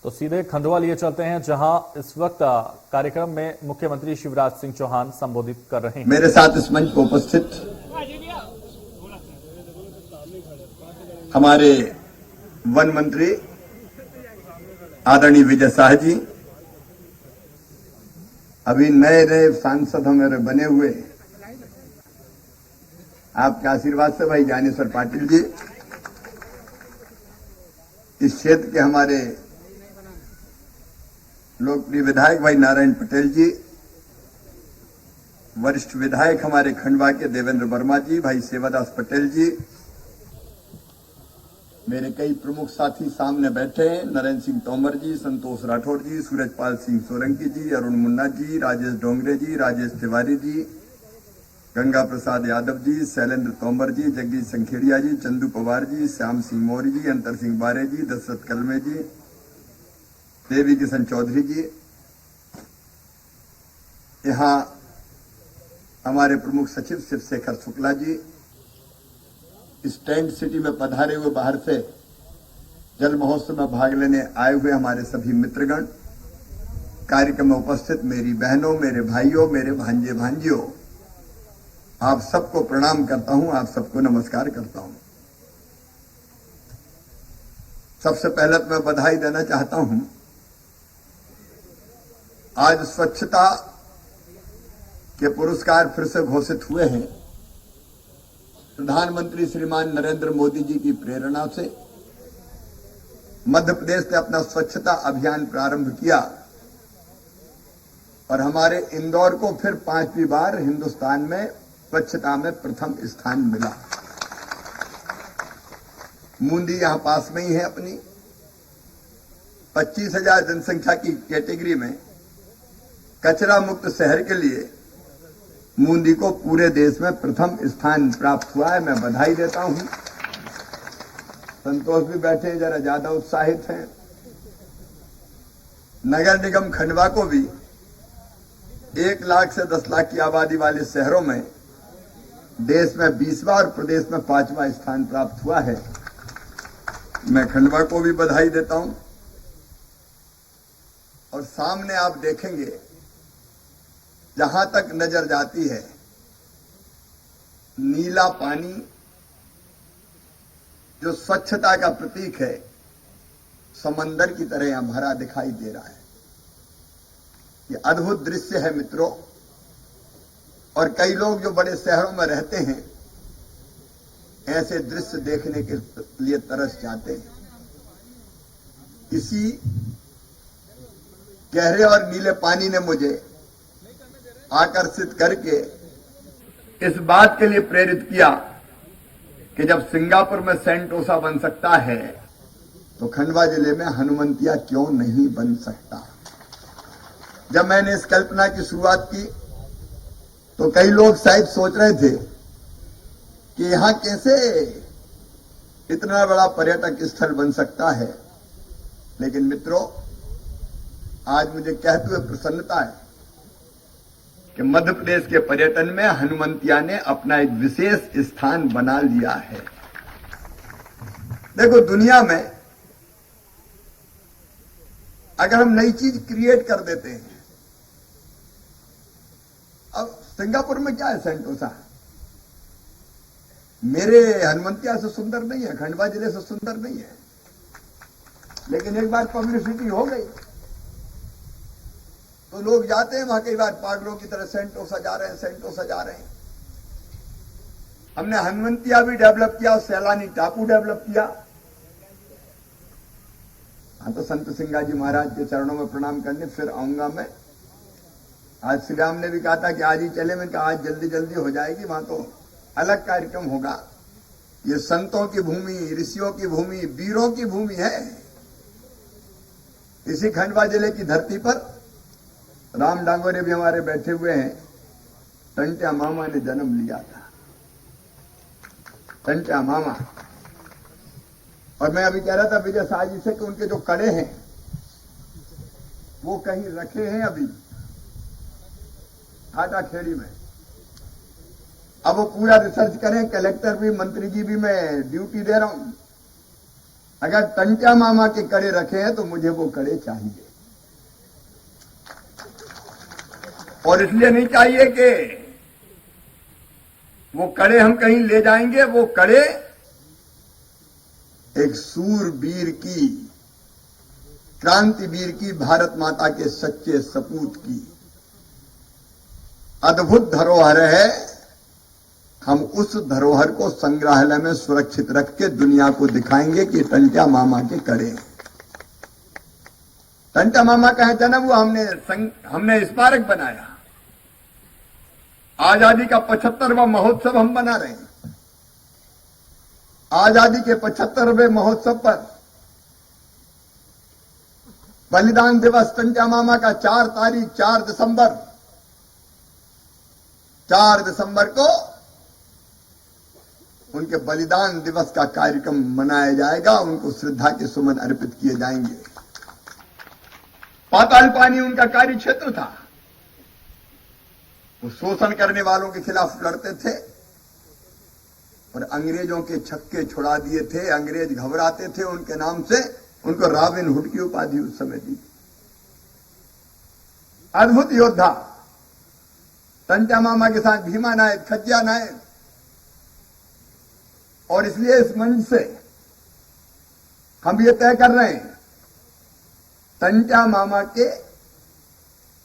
तो सीधे खंडवा लिए चलते हैं, जहां इस वक्त कार्यक्रम में मुख्यमंत्री शिवराज सिंह चौहान संबोधित कर रहे हैं। मेरे साथ इस मंच पर उपस्थित हमारे वन मंत्री आदरणीय विजय शाह जी, अभी नए नए सांसद हमारे बने हुए आपके आशीर्वाद से भाई ज्ञानेश्वर पाटिल जी, इस क्षेत्र के हमारे लोकप्रिय विधायक भाई नारायण पटेल जी, वरिष्ठ विधायक हमारे खंडवा के देवेंद्र वर्मा जी, भाई सेवादास पटेल जी, मेरे कई प्रमुख साथी सामने बैठे हैं, नरेंद्र सिंह तोमर जी, संतोष राठौड़ जी, सूरजपाल सिंह सोलंकी जी, अरुण मुन्ना जी, राजेश डोंगरे जी, राजेश तिवारी जी, गंगा प्रसाद यादव जी, शैलेंद्र तोमर जी, जगदीश संखेड़िया जी, चंदू पवार जी, श्याम सिंह मौर्य जी, अंतर सिंह बारे जी, दशरथ कलमे जी, देवी किशन चौधरी जी, यहां हमारे प्रमुख सचिव शिवशेखर शुक्ला जी, इस टेंट सिटी में पधारे हुए बाहर से जल महोत्सव में भाग लेने आए हुए हमारे सभी मित्रगण, कार्यक्रम में उपस्थित मेरी बहनों, मेरे भाइयों, मेरे भांजे भांजियों, आप सबको प्रणाम करता हूं, आप सबको नमस्कार करता हूं। सबसे पहले तो मैं बधाई देना चाहता हूं, आज स्वच्छता के पुरस्कार फिर से घोषित हुए हैं। प्रधानमंत्री श्रीमान नरेंद्र मोदी जी की प्रेरणा से मध्य प्रदेश ने अपना स्वच्छता अभियान प्रारंभ किया और हमारे इंदौर को फिर 5वीं बार हिंदुस्तान में स्वच्छता में प्रथम स्थान मिला। मूंदी यहां पास में ही है अपनी, 25,000 जनसंख्या की कैटेगरी में कचरा मुक्त शहर के लिए मूंदी को पूरे देश में प्रथम स्थान प्राप्त हुआ है। मैं बधाई देता हूं। संतोष भी बैठे जरा ज्यादा उत्साहित हैं। नगर निगम खंडवा को भी 1 लाख से 10 लाख की आबादी वाले शहरों में देश में 20वां और प्रदेश में 5वां स्थान प्राप्त हुआ है। मैं खंडवा को भी बधाई देता हूं। और सामने आप देखेंगे, जहां तक नजर जाती है नीला पानी, जो स्वच्छता का प्रतीक है, समंदर की तरह यहां भरा दिखाई दे रहा है। ये अद्भुत दृश्य है मित्रों। और कई लोग जो बड़े शहरों में रहते हैं ऐसे दृश्य देखने के लिए तरस जाते हैं। इसी गहरे और नीले पानी ने मुझे आकर्षित करके इस बात के लिए प्रेरित किया कि जब सिंगापुर में सेंटोसा बन सकता है तो खंडवा जिले में हनुमंतिया क्यों नहीं बन सकता। जब मैंने इस कल्पना की शुरुआत की तो कई लोग शायद सोच रहे थे कि यहां कैसे इतना बड़ा पर्यटक स्थल बन सकता है। लेकिन मित्रों, आज मुझे कहते हुए प्रसन्नता है कि मध्य प्रदेश के पर्यटन में हनुमंतिया ने अपना एक विशेष स्थान बना लिया है। देखो, दुनिया में अगर हम नई चीज क्रिएट कर देते हैं, अब सिंगापुर में क्या है सेंटोसा, मेरे हनुमंतिया से सुंदर नहीं है, खंडवा जिले से सुंदर नहीं है, लेकिन एक बार पब्लिसिटी हो गई तो लोग जाते हैं वहां, कई बार पागलों की तरह सेंटोसा जा रहे हैं, सेंटोसा जा रहे हैं। हमने हनुमंतिया भी डेवलप किया और सैलानी टापू डेवलप किया। हाँ, तो संत सिंगा जी महाराज के चरणों में प्रणाम करने फिर आऊंगा मैं। आज श्री राम ने भी कहा था कि आज ही चले, मैंने कहा आज जल्दी जल्दी हो जाएगी, वहां तो अलग कार्यक्रम होगा। ये संतों की भूमि, ऋषियों की भूमि, वीरों की भूमि है। इसी खंडवा जिले की धरती पर राम डांगोरे भी हमारे बैठे हुए हैं। टंट्या मामा ने जन्म लिया था, टंट्या मामा। और मैं अभी कह रहा था विजय शाह जी से कि उनके जो कड़े हैं वो कहीं रखे हैं अभी हाटा खेड़ी में। अब वो पूरा रिसर्च करें, कलेक्टर भी, मंत्री जी भी मैं ड्यूटी दे रहा हूं। अगर टंट्या मामा के कड़े रखे हैं तो मुझे वो कड़े चाहिए। और इसलिए नहीं चाहिए कि वो कड़े हम कहीं ले जाएंगे, वो कड़े एक सूरवीर की, क्रांतिवीर की, भारत माता के सच्चे सपूत की अद्भुत धरोहर है। हम उस धरोहर को संग्रहालय में सुरक्षित रख के दुनिया को दिखाएंगे कि टंट्या मामा के कड़े। टंट्या मामा का जन्म हुआ, हमने स्मारक बनाया। आजादी का 75वां महोत्सव हम बना रहे हैं। आजादी के 75वें महोत्सव पर बलिदान दिवस टंट्या मामा का 4 दिसंबर को उनके बलिदान दिवस का कार्यक्रम मनाया जाएगा। उनको श्रद्धा के सुमन अर्पित किए जाएंगे। पाताल पानी उनका कार्य क्षेत्र था। वो शोषण करने वालों के खिलाफ लड़ते थे और अंग्रेजों के छक्के छुड़ा दिए थे। अंग्रेज घबराते थे उनके नाम से। उनको रॉबिन हुड की उपाधि उस समय दी। अद्भुत योद्धा टंट्या मामा के साथ भीमा नायक, खज्जिया नायक। और इसलिए इस मंच से हम ये तय कर रहे हैं, टंट्या मामा के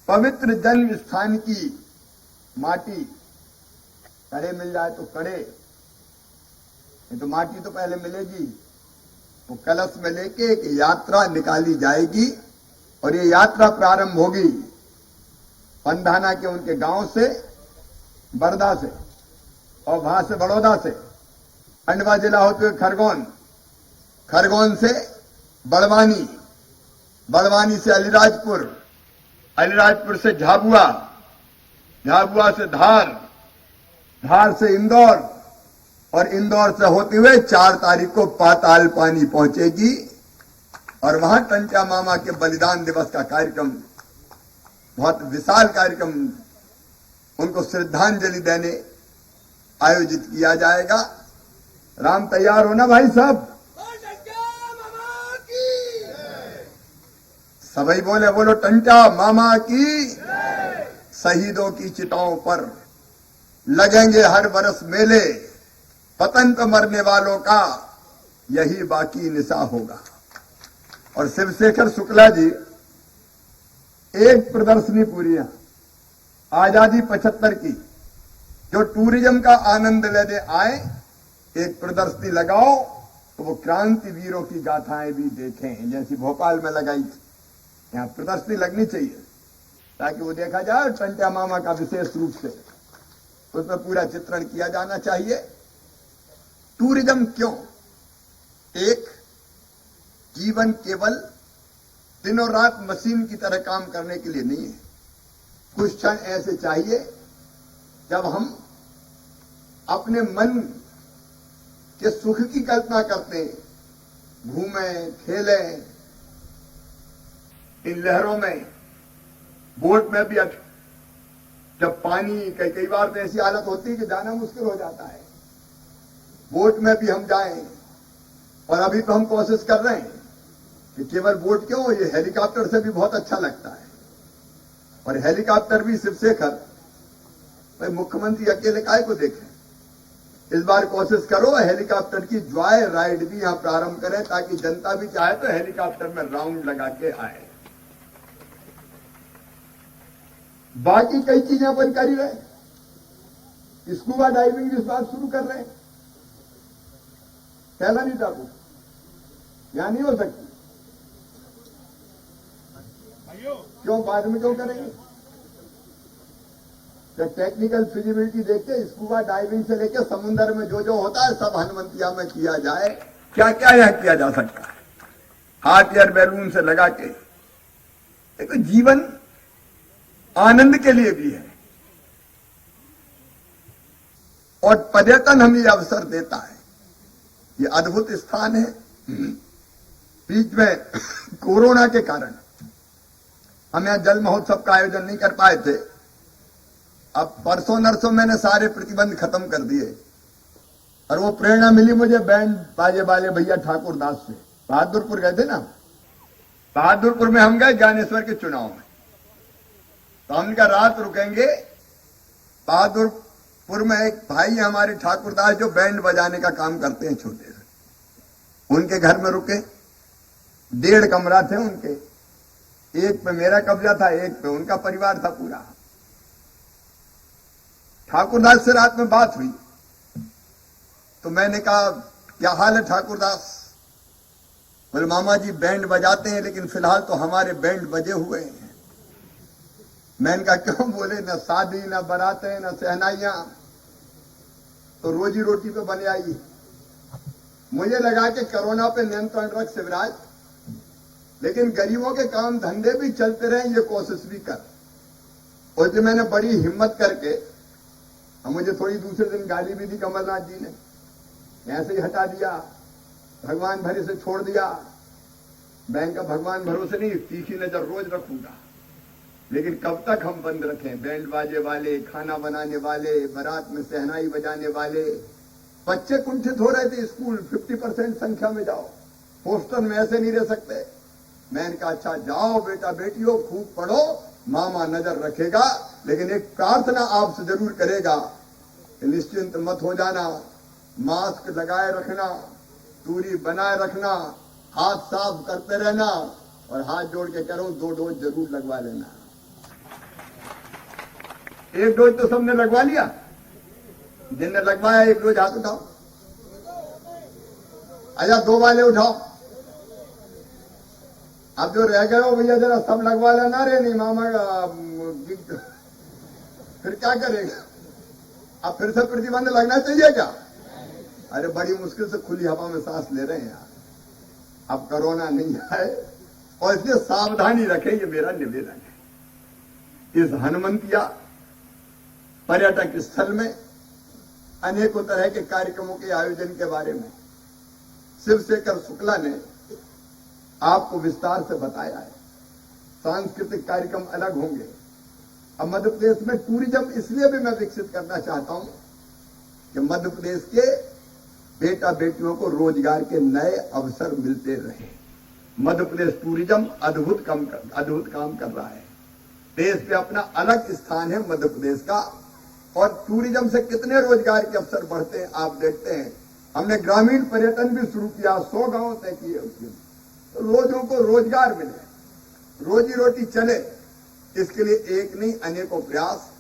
पवित्र जन्म स्थान की माटी, कड़े मिल जाए तो कड़े, नहीं तो माटी तो पहले मिलेगी। वो कलश में लेके एक यात्रा निकाली जाएगी और ये यात्रा प्रारंभ होगी पंधाना के उनके गांव से, बरदा से, और वहां से बड़ौदा से, खंडवा जिला होते हुए खरगोन, खरगोन से बड़वानी, बड़वानी से अलीराजपुर, अलीराजपुर से झाबुआ, झाबुआ से धार, धार से इंदौर, और इंदौर से होते हुए 4 तारीख को पाताल पानी पहुंचेगी। और वहां टंट्या मामा के बलिदान दिवस का कार्यक्रम, बहुत विशाल कार्यक्रम, उनको श्रद्धांजलि देने आयोजित किया जाएगा। राम तैयार हो ना भाई साहब? सभी बोले, बोलो टंट्या मामा की। शहीदों की चिताओं पर लगेंगे हर बरस मेले, पतंग मरने वालों का यही बाकी निशा होगा। और शिवशेखर शुक्ला जी एक प्रदर्शनी पूरी है आजादी 75 की, जो टूरिज्म का आनंद लेने आए, एक प्रदर्शनी लगाओ तो वो क्रांति वीरों की गाथाएं भी देखें, जैसी भोपाल में लगाई थी। यहां प्रदर्शनी लगनी चाहिए ताकि वो देखा जाए टंट्या मामा का विशेष रूप से, उसमें पूरा चित्रण किया जाना चाहिए। टूरिज्म क्यों? एक, जीवन केवल दिनों रात मशीन की तरह काम करने के लिए नहीं है। कुछ क्षण ऐसे चाहिए जब हम अपने मन के सुख की कल्पना करते हैं, घूमें, खेलें इन लहरों में, बोट में भी। जब पानी कई बार तो ऐसी हालत होती है कि जाना मुश्किल हो जाता है, बोट में भी हम जाएं। और अभी तो हम कोशिश कर रहे हैं कि केवल बोट क्यों, ये हेलीकॉप्टर से भी बहुत अच्छा लगता है। और हेलीकॉप्टर भी शिवशेखर, भाई मुख्यमंत्री अकेले काहे को देखें, इस बार कोशिश करो हेलीकॉप्टर की जॉय राइड भी यहां प्रारंभ करें, ताकि जनता भी चाहे तो हेलीकॉप्टर में राउंड लगा के आए। बाकी कई चीजें अपन कर ही रहे। स्कूबा डाइविंग इस बार शुरू कर रहे हैं, पहला नहीं था कुछ, यहां नहीं हो सकती। क्यों बाद में क्यों करेंगे? जब टेक्निकल फिजिबिलिटी देखते, स्कूबा डाइविंग से लेकर समुद्र में जो जो होता है सब हनुमंतिया में किया जाए। क्या क्या यहां किया जा सकता है, हाथ एयर बैलून से लगा के। देखो जीवन आनंद के लिए भी है और पर्यटन हमें यह अवसर देता है। ये अद्भुत स्थान है। बीच में कोरोना के कारण हम यहां जल महोत्सव का आयोजन नहीं कर पाए थे। अब परसों नरसों मैंने सारे प्रतिबंध खत्म कर दिए और वो प्रेरणा मिली मुझे बैंड बाजे वाले भैया ठाकुर दास से। बहादुरपुर गए थे ना, बहादुरपुर में हम गए ज्ञानेश्वर के चुनाव में, तो हमने कहा रात रुकेंगे। बहादुरपुर में एक भाई है हमारे ठाकुरदास जो बैंड बजाने का काम करते हैं छोटे से, उनके घर में रुके। 1.5 कमरा थे उनके, एक पे मेरा कब्जा था, एक पे उनका परिवार था पूरा। ठाकुरदास से रात में बात हुई तो मैंने कहा क्या हाल है ठाकुरदास? बोले मामा जी बैंड बजाते हैं लेकिन फिलहाल तो हमारे बैंड बजे हुए हैं। मैंने कहा क्यों? बोले न शादी न बारातें न सहनाइयां, तो रोजी रोटी पे बने आई। मुझे लगा कि कोरोना पे नियंत्रण रख शिवराज, लेकिन गरीबों के काम धंधे भी चलते रहे, ये कोशिश भी कर। और जो मैंने बड़ी हिम्मत करके, मुझे थोड़ी दूसरे दिन गाली भी दी कमलनाथ जी ने, ऐसे ही हटा दिया, भगवान भरे से छोड़ दिया। बैंक का भगवान भरोसे नहीं, तीखी नजर रोज रखूंगा, लेकिन कब तक हम बंद रखें? बैंड बाजे वाले, खाना बनाने वाले, बारात में सहनाई बजाने वाले, बच्चे कुंठित हो रहे थे। स्कूल 50% संख्या में जाओ, हॉस्टल में ऐसे नहीं रह सकते। मैंने कहा अच्छा जाओ बेटा बेटियों, खूब पढ़ो, मामा नजर रखेगा, लेकिन एक प्रार्थना आपसे जरूर करेगा कि निश्चिंत मत हो जाना, मास्क लगाए रखना, दूरी बनाए रखना, हाथ साफ करते रहना, और हाथ जोड़ के करो 2 डोज जरूर लगवा लेना। 1 डोज तो सबने लगवा लिया, जिनने लगवाया 1 डोज हाथ उठाओ। अच्छा 2 वाले उठाओ। अब जो रह गए हो भैया जरा सब लगवा लेना रे, नहीं मामा फिर क्या करेगा? अब फिर से प्रतिबंध लगना चाहिए क्या? अरे बड़ी मुश्किल से खुली हवा में सांस ले रहे हैं यार, अब कोरोना नहीं आए, और इसलिए सावधानी रखें, ये मेरा निवेदन है। इस हनुमंतिया पर्यटक स्थल में अनेकों तरह के कार्यक्रमों के आयोजन के बारे में शिवशेखर शुक्ला ने आपको विस्तार से बताया है। सांस्कृतिक कार्यक्रम अलग होंगे। अब मध्य प्रदेश में टूरिज्म इसलिए भी मैं विकसित करना चाहता हूं कि मध्य प्रदेश के बेटा बेटियों को रोजगार के नए अवसर मिलते रहे। मध्य प्रदेश टूरिज्म अद्भुत काम कर रहा है। देश पे अपना अलग स्थान है मध्य प्रदेश का, और टूरिज्म से कितने रोजगार के अवसर बढ़ते हैं आप देखते हैं। हमने ग्रामीण पर्यटन भी शुरू किया, 100 गांव तय किए उसके, तो लोगों को रोजगार मिले, रोजी रोटी चले, इसके लिए एक नहीं अनेकों प्रयास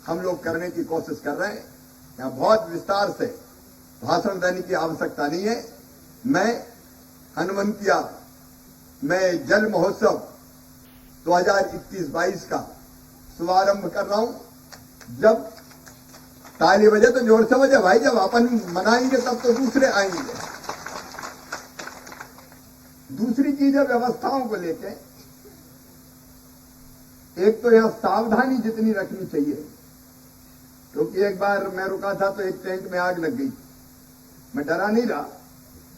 हम लोग करने की कोशिश कर रहे हैं। यहाँ बहुत विस्तार से भाषण देने की आवश्यकता नहीं है। मैं हनुमंतिया में जल महोत्सव 2021-22 का शुभारंभ कर रहा हूं। जब ताली बजे तो जोर से बजे भाई, जब अपन मनाएंगे तब तो दूसरे आएंगे। दूसरी चीज है व्यवस्थाओं को लेके, एक तो यह सावधानी जितनी रखनी चाहिए, क्योंकि एक बार मैं रुका था तो एक टेंट में आग लग गई। मैं डरा नहीं रहा,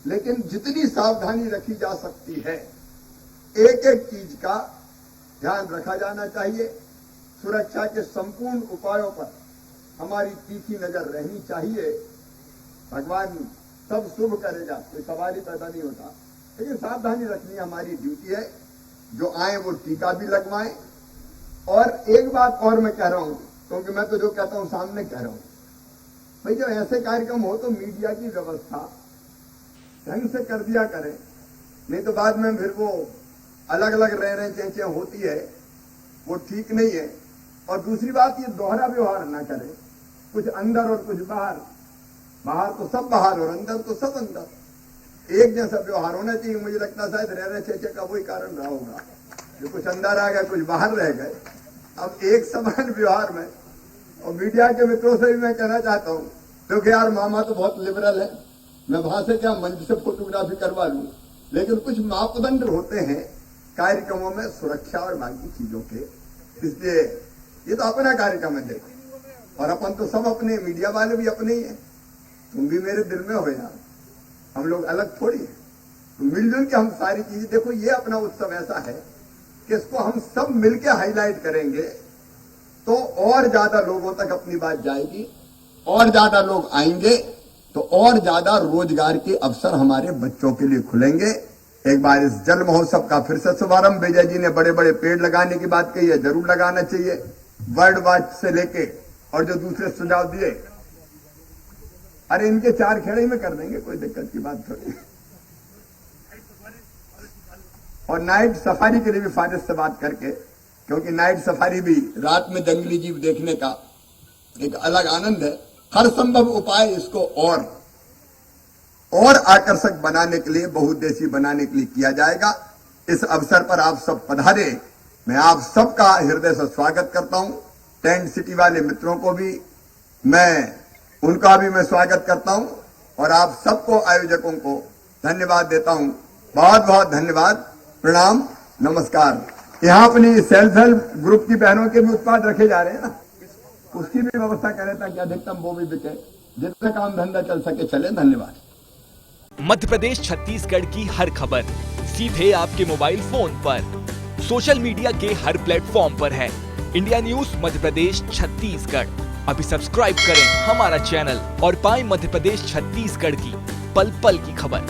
लेकिन जितनी सावधानी रखी जा सकती है, एक एक चीज का ध्यान रखा जाना चाहिए। सुरक्षा के संपूर्ण उपायों पर हमारी तीखी नजर रहनी चाहिए। भगवान सब शुभ करेगा, कोई सवाल ही पैदा नहीं होता, लेकिन सावधानी रखनी हमारी ड्यूटी है। जो आए वो टीका भी लगवाएं। और एक बात और मैं कह रहा हूं, क्योंकि मैं तो जो कहता हूं सामने कह रहा हूं, भाई जब ऐसे कार्यक्रम हो तो मीडिया की व्यवस्था ढंग से कर दिया करें, नहीं तो बाद में फिर वो अलग अलग रह चेंचे होती है, वो ठीक नहीं है। और दूसरी बात, ये दोहरा व्यवहार ना करें, कुछ अंदर और कुछ बाहर, बाहर तो सब बाहर और अंदर तो सब अंदर, एक जैसा व्यवहार होना चाहिए। मुझे लगता है शायद रह चेंचे का वही कारण रहा होगा, जो कुछ अंदर आ गए कुछ बाहर रह गए। अब एक समान व्यवहार में, और मीडिया के मित्रों से भी मैं कहना चाहता हूं, क्योंकि यार मामा तो बहुत लिबरल है, मैं वहां से क्या मंच से फोटोग्राफी करवा लूं, लेकिन कुछ मापदंड होते हैं कार्यक्रमों में सुरक्षा और बाकी चीजों के, इसलिए ये तो अपना कार्यक्रम है देखो, और अपन तो सब अपने, मीडिया वाले भी अपने ही हैं, तुम भी मेरे दिल में हो यार, हम लोग अलग थोड़ी है। तो मिलजुल के हम सारी चीजें, देखो ये अपना उत्सव ऐसा है कि इसको हम सब मिलके हाईलाइट करेंगे तो और ज्यादा लोगों तक अपनी बात जाएगी, और ज्यादा लोग आएंगे तो और ज्यादा रोजगार के अवसर हमारे बच्चों के लिए खुलेंगे। एक बार इस जल महोत्सव का फिर से शुभारंभ, विजय जी ने बड़े बड़े पेड़ लगाने की बात कही है, जरूर लगाना चाहिए, बर्ड वॉच से लेके और जो दूसरे सुझाव दिए, अरे इनके 4 खेड़े में कर देंगे, कोई दिक्कत की बात थोड़ी। और नाइट सफारी के लिए भी फारिस से बात करके, क्योंकि नाइट सफारी भी रात में जंगली जीव देखने का एक अलग आनंद है। हर संभव उपाय इसको और आकर्षक बनाने के लिए, बहुउद्देशीय बनाने के लिए किया जाएगा। इस अवसर पर आप सब पधारे, मैं आप सबका हृदय से स्वागत करता हूं। टेंट सिटी वाले मित्रों को भी उनका भी मैं स्वागत करता हूं और आप सबको, आयोजकों को धन्यवाद देता हूं। बहुत बहुत धन्यवाद, प्रणाम, नमस्कार। यहाँ अपनी सेल्फ हेल्प ग्रुप की बहनों के भी उत्पाद रखे जा रहे हैं ना, उसकी भी व्यवस्था करें ताकि अधिकतम वो भी बिके, जितना काम धंधा चल सके चले। धन्यवाद। मध्य प्रदेश छत्तीसगढ़ की हर खबर सीधे आपके मोबाइल फोन पर, सोशल मीडिया के हर प्लेटफॉर्म पर है। इंडिया न्यूज मध्य प्रदेश छत्तीसगढ़, अभी सब्सक्राइब करें हमारा चैनल और पाएं मध्य प्रदेश छत्तीसगढ़ की पल पल की खबर।